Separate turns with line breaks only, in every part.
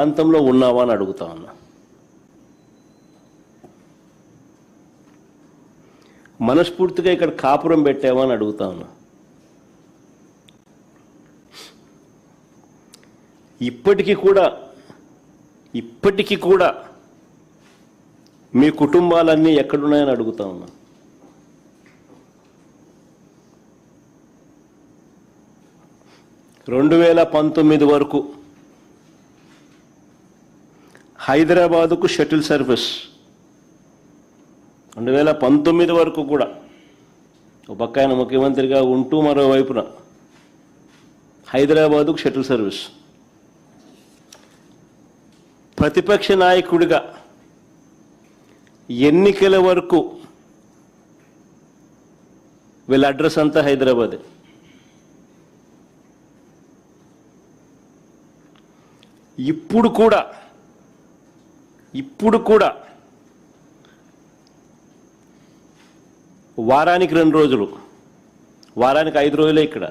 ప్రాంతంలో ఉన్నావా అని అడుగుతా ఉన్నా. మనస్ఫూర్తిగా ఇక్కడ కాపురం పెట్టావా అని అడుగుతా ఉన్నా. ఇప్పటికీ కూడా మీ కుటుంబాలన్నీ ఎక్కడున్నాయని అడుగుతా ఉన్నా. రెండు 2019 వరకు హైదరాబాదుకు షటిల్ సర్వీస్, 2019 వరకు కూడా ఒక పక్క ఆయన ముఖ్యమంత్రిగా ఉంటూ మరోవైపున హైదరాబాదుకు షటిల్ సర్వీస్. ప్రతిపక్ష నాయకుడిగా ఎన్నికల వరకు వీళ్ళ అడ్రస్ అంతా హైదరాబాదే. ఇప్పుడు కూడా వారానికి 2 రోజులు, వారానికి 5 రోజులే ఇక్కడ.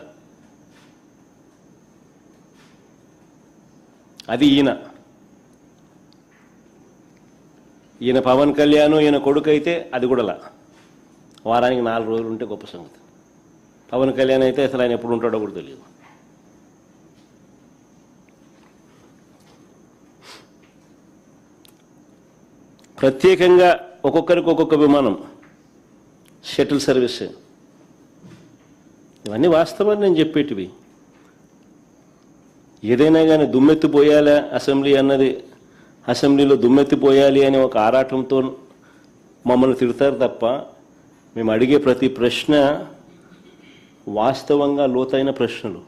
అది ఈయన పవన్ కళ్యాణ్, ఈయన కొడుకు అయితే అది కూడా వారానికి 4 రోజులు ఉంటే గొప్ప సంగతి. పవన్ కళ్యాణ్ అయితే అసలు ఆయన ఎప్పుడు ఉంటాడో కూడా తెలియదు. ప్రత్యేకంగా ఒక్కొక్కరికి ఒక్కొక్క విమానం, షటిల్ సర్వీస్. ఇవన్నీ వాస్తవాన్ని నేను చెప్పేటివి. ఏదైనా కానీ దుమ్మెత్తిపోయాలా అసెంబ్లీ అన్నది, అసెంబ్లీలో దుమ్మెత్తిపోయాలి అనే ఒక ఆరాటంతో మమ్మల్ని తిడతారు తప్ప మేము అడిగే ప్రతి ప్రశ్న వాస్తవంగా లోతైన ప్రశ్నలు,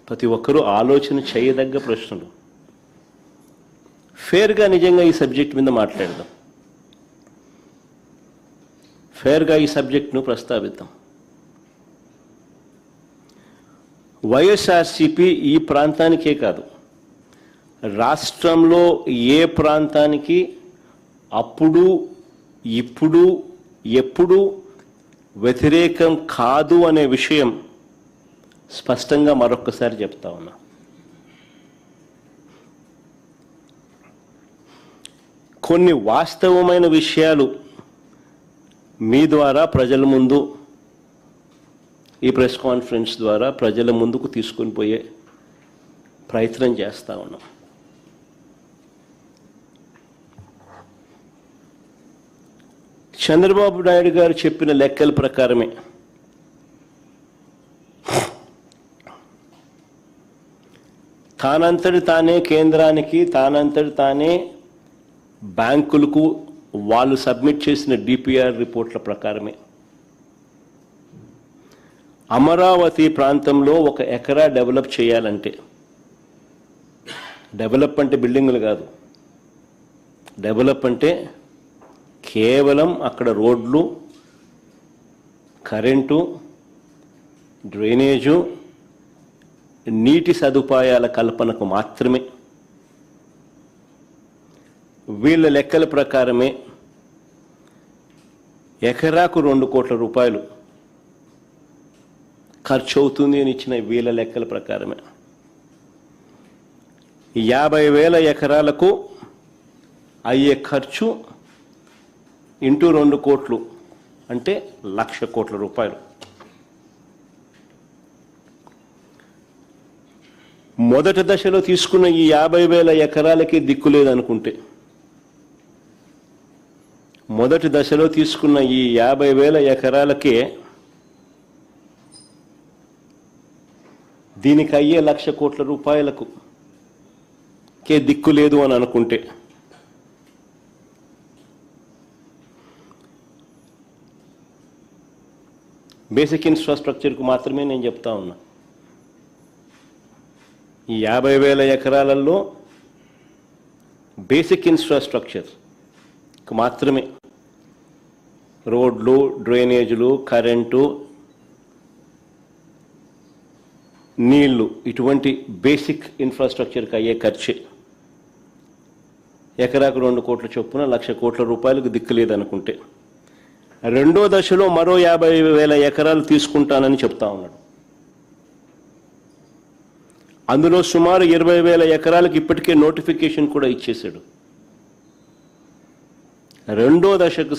ప్రతి ఒక్కరూ ఆలోచన చేయదగ్గ ప్రశ్నలు. ఫేర్గా నిజంగా ఈ సబ్జెక్ట్ మీద మాట్లాడదాం, ఫేర్గా ఈ సబ్జెక్ట్ను ప్రస్తావిద్దాం. వైఎస్ఆర్సీపీ ఈ ప్రాంతానికే కాదు, రాష్ట్రంలో ఏ ప్రాంతానికి అప్పుడు, ఇప్పుడు, ఎప్పుడు వ్యతిరేకం కాదు అనే విషయం స్పష్టంగా మరొక్కసారి చెప్తా ఉన్నా. కొన్ని వాస్తవమైన విషయాలు మీ ద్వారా ప్రజల ముందు, ఈ ప్రెస్ కాన్ఫరెన్స్ ద్వారా ప్రజల ముందుకు తీసుకొని పోయే ప్రయత్నం చేస్తూ ఉన్నాం. చంద్రబాబు నాయుడు గారు చెప్పిన లెక్కల ప్రకారమే తానంతటి తానే కేంద్రానికి, తానంతటి తానే బ్యాంకులకు వాళ్ళు సబ్మిట్ చేసిన డిపిఆర్ రిపోర్ట్ల ప్రకారమే అమరావతి ప్రాంతంలో 1 ఎకరా డెవలప్ చేయాలంటే, డెవలప్ అంటే బిల్డింగులు కాదు, డెవలప్ అంటే కేవలం అక్కడ రోడ్లు, కరెంటు, డ్రైనేజు, నీటి సదుపాయాల కల్పనకు మాత్రమే. వీళ్ళ లెక్కల ప్రకారమే ఎకరాకు 2 కోట్ల రూపాయలు ఖర్చు అవుతుంది అని ఇచ్చిన వీళ్ళ లెక్కల ప్రకారమే 50,000 ఎకరాలకు అయ్యే ఖర్చు ఇంటూ 2 కోట్లు అంటే 1,00,000 కోట్ల రూపాయలు. మొదటి దశలో తీసుకున్న ఈ 50,000 ఎకరాలకి దిక్కు లేదనుకుంటే, మొదటి దశలో తీసుకున్న ఈ 50,000 ఎకరాలకే దీనికి అయ్యే 1,00,000 కోట్ల రూపాయలకు కే దిక్కు లేదు అని అనుకుంటే, బేసిక్ ఇన్ఫ్రాస్ట్రక్చర్కు మాత్రమే నేను చెప్తా ఉన్నా. ఈ 50,000 ఎకరాలలో బేసిక్ ఇన్ఫ్రాస్ట్రక్చర్కు మాత్రమే రోడ్లు, డ్రైనేజీలు, కరెంటు, నీళ్లు, ఇటువంటి బేసిక్ ఇన్ఫ్రాస్ట్రక్చర్కి అయ్యే ఖర్చే ఎకరాకు 2 కోట్ల చొప్పున 1,00,000 కోట్ల రూపాయలకు దిక్కు లేదనుకుంటే, రెండో దశలో మరో 50,000 ఎకరాలు తీసుకుంటానని చెప్తా ఉన్నాడు. అందులో సుమారు 20,000 ఎకరాలకు ఇప్పటికే నోటిఫికేషన్ కూడా ఇచ్చేశాడు. రెండో దశకు